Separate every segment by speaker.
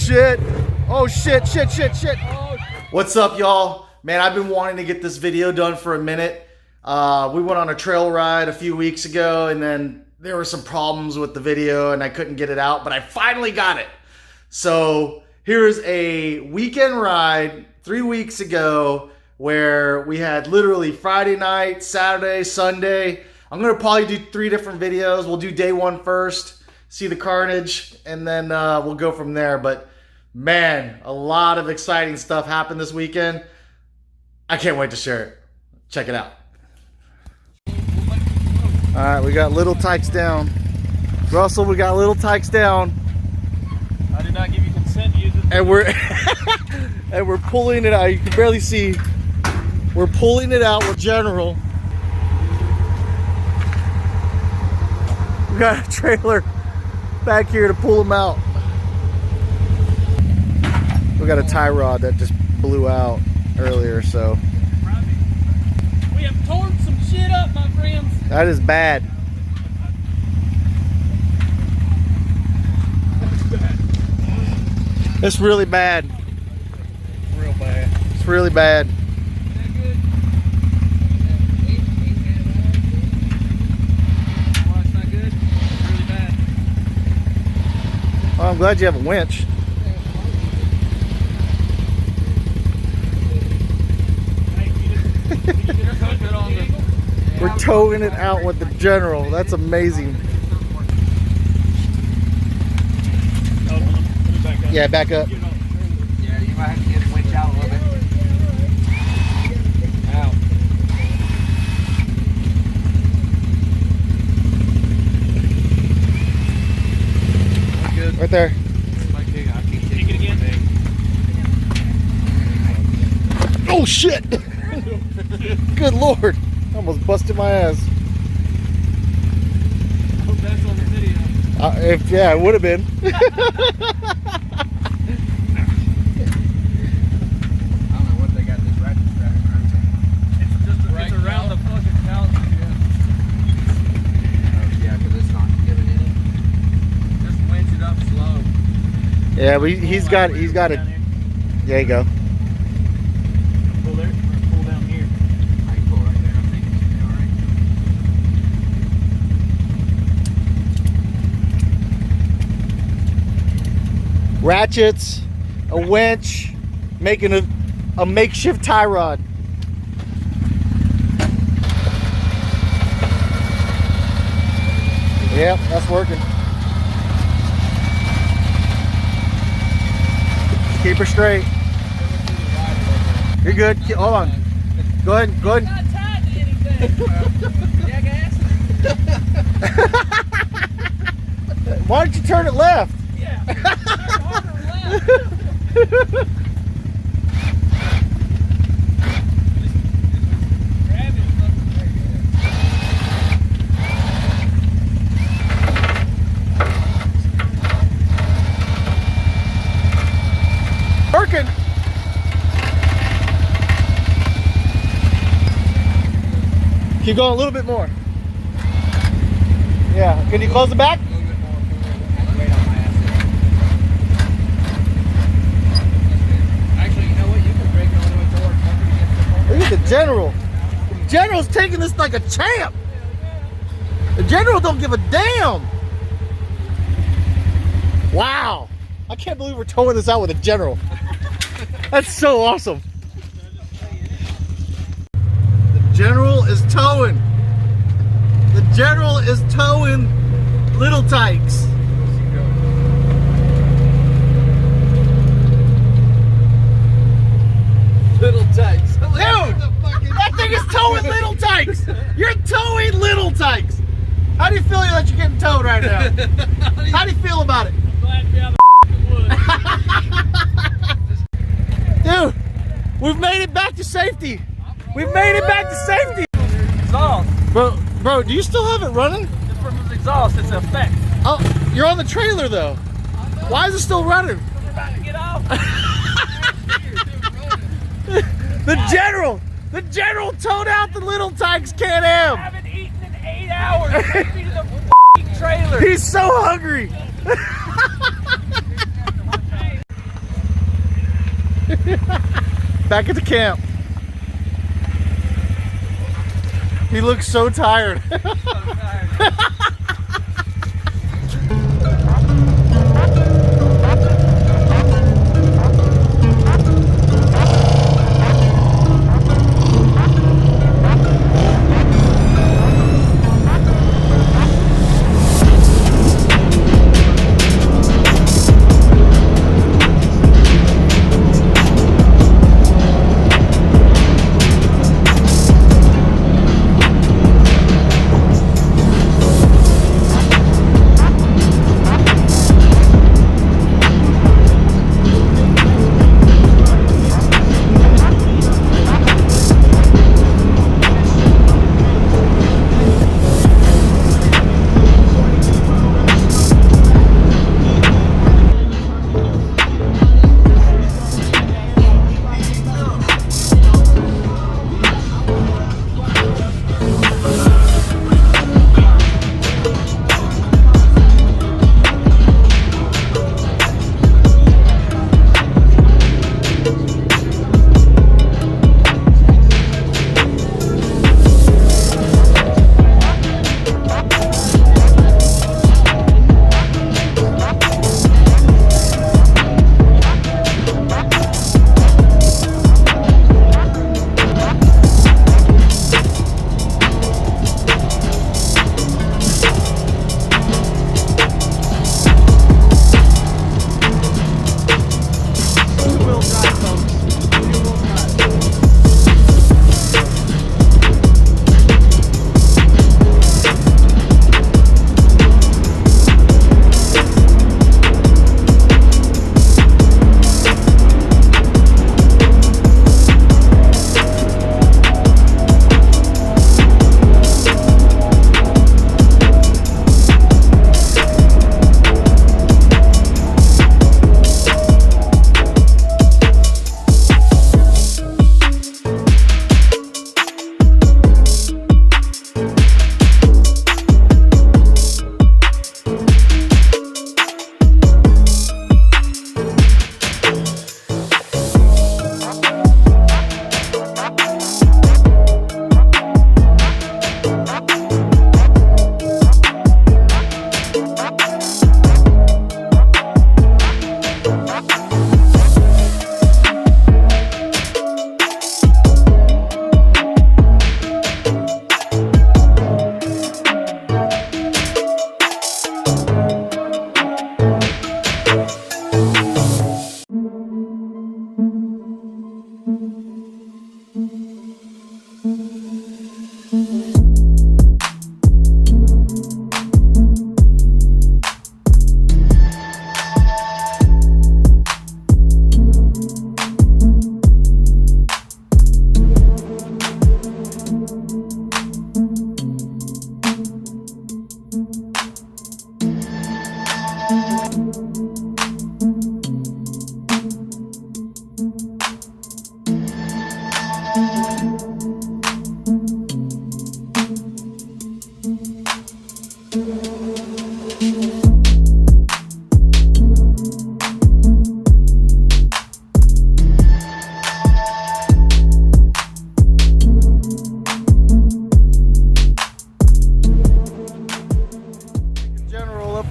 Speaker 1: shit. Oh shit, shit. What's up, y'all? Man, I've been wanting to get this video done for a minute. We went on a trail ride a few weeks ago, and then there were some problems with the video and I couldn't get it out, but I finally got it. So here's a weekend ride 3 weeks ago where we had literally Friday night, Saturday, Sunday. I'm gonna probably do 3 different videos. We'll do day 1 first, see the carnage, and then we'll go from there. But man, a lot of exciting stuff happened this weekend. I can't wait to share it. Check it out. All right, we got little Tikes down. Russell, we got little Tikes down.
Speaker 2: I did not give you consent to use it.
Speaker 1: And we're and we're pulling it out. You can barely see. We're pulling it out with General. We got a trailer back here to pull them out. We got a tie rod that just blew out earlier, so.
Speaker 2: We have torn some shit up, my friends.
Speaker 1: That is bad. It's really bad.
Speaker 2: Real bad.
Speaker 1: It's really bad. Oh, I'm glad you have a winch. We're towing it out with the General. That's amazing. Yeah, back up.
Speaker 3: Yeah, you might have to get the winch out a little bit. Out.
Speaker 1: Right there.
Speaker 2: Kick it again.
Speaker 1: Oh shit! Good lord! Almost busted my ass.
Speaker 2: I hope that's on the video.
Speaker 1: Yeah, it would have been.
Speaker 3: I don't know what they got this ratchet strap around.
Speaker 2: It's around the fucking couch.
Speaker 3: Yeah, because it's not giving any.
Speaker 2: Just winch it up slow.
Speaker 1: Yeah, he's got it. There you go.
Speaker 2: Pull there. Pull down here.
Speaker 3: I can pull right there. I think it's all right.
Speaker 1: Ratchets, a winch, making a makeshift tie rod. Yep, that's working. Keep her straight. You're good. Hold on. Go ahead.
Speaker 2: Not tied to anything. Jackass.
Speaker 1: Why don't you turn it left?
Speaker 2: Yeah. Turn harder left. Grab it.
Speaker 1: Working. Keep going a little bit more. Yeah. Can you close the back?
Speaker 3: A little bit more. Weight on my ass. Actually, you know what? You can break it all the way forward.
Speaker 1: Look at the General. The General's taking this like a champ. The General don't give a damn. Wow. I can't believe we're towing this out with a General. That's so awesome. The General is towing. The General is towing little Tikes.
Speaker 3: Little Tikes.
Speaker 1: Dude, that thing is towing little Tikes. You're towing little Tikes. How do you feel that you're getting towed right now? How do you feel about it?
Speaker 2: I'm glad to be out of the wood.
Speaker 1: Dude, we've made it back to safety. We've made it back to safety.
Speaker 2: Exhaust.
Speaker 1: Bro, do you still have it running?
Speaker 2: Just from the exhaust, it's an effect.
Speaker 1: Oh, you're on the trailer though. Why is it still running?
Speaker 2: We're about to get off.
Speaker 1: The General towed out the little Tikes CanAm.
Speaker 2: I haven't eaten in 8 hours. Take me to the trailer.
Speaker 1: He's so hungry. Back at the camp. He looks so tired.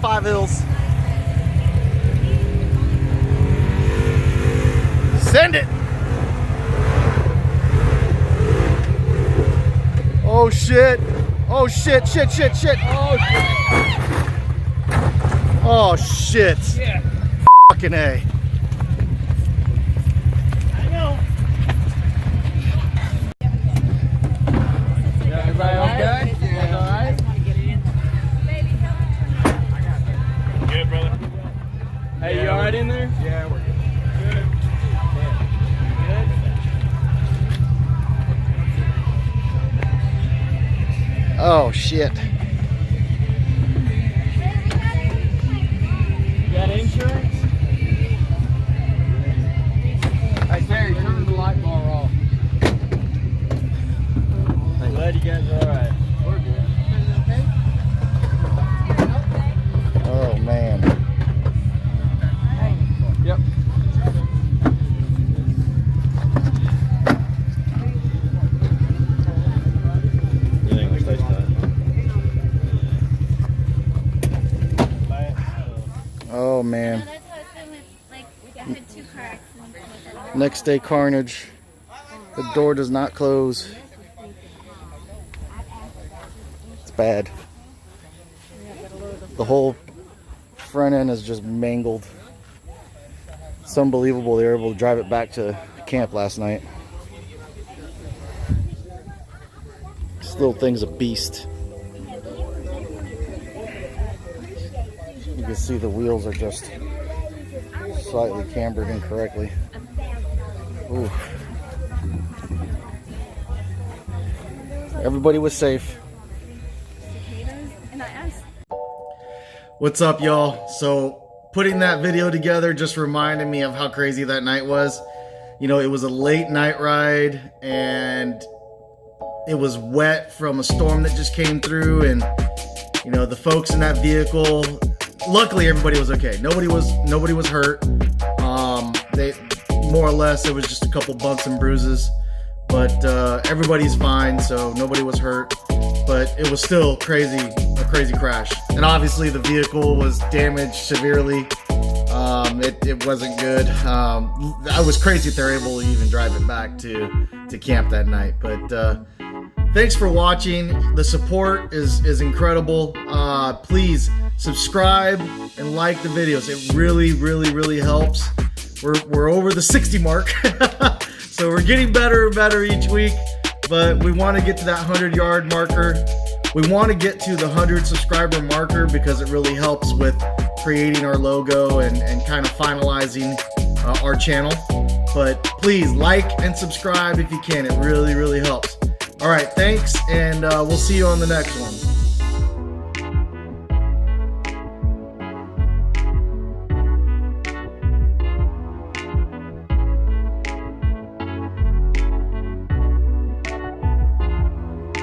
Speaker 1: Five Hills. Send it. Oh shit. Oh shit, shit, shit, shit.
Speaker 2: Oh shit.
Speaker 1: Oh shit.
Speaker 2: Yeah.
Speaker 1: Fucking A.
Speaker 2: I know.
Speaker 3: Yeah, everybody okay? Yeah. All right?
Speaker 2: Good, brother.
Speaker 3: Hey, you all right in there? Yeah, we're good.
Speaker 1: Oh shit.
Speaker 3: You got insurance? Hey, Terry, turn the light bar off. I'm glad you guys are all right. We're good.
Speaker 1: Oh man.
Speaker 3: Yep.
Speaker 1: man.
Speaker 4: No, that's how it's been with, like, I had 2 car accidents with it.
Speaker 1: Next day carnage. The door does not close. It's bad. The whole front end is just mangled. It's unbelievable they were able to drive it back to camp last night. This little thing's a beast. You can see the wheels are just slightly cambered incorrectly. Ooh. Everybody was safe. What's up, y'all? So putting that video together just reminded me of how crazy that night was. You know, it was a late night ride and it was wet from a storm that just came through, and you know, the folks in that vehicle, luckily everybody was okay. Nobody was hurt. They more or less, it was just a couple bumps and bruises, but everybody's fine, so nobody was hurt. But it was still crazy, a crazy crash. And obviously the vehicle was damaged severely. It wasn't good. I was crazy that they're able to even drive it back to camp that night. But thanks for watching. The support is incredible. Please subscribe and like the videos. It really helps. We're over the 60 mark. So we're getting better and better each week. But we want to get to that 100-yard marker. We want to get to the 100 subscriber marker because it really helps with creating our logo and kind of finalizing our channel. But please like and subscribe if you can. It really helps. All right, thanks, and we'll see you on the next one.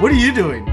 Speaker 1: What are you doing?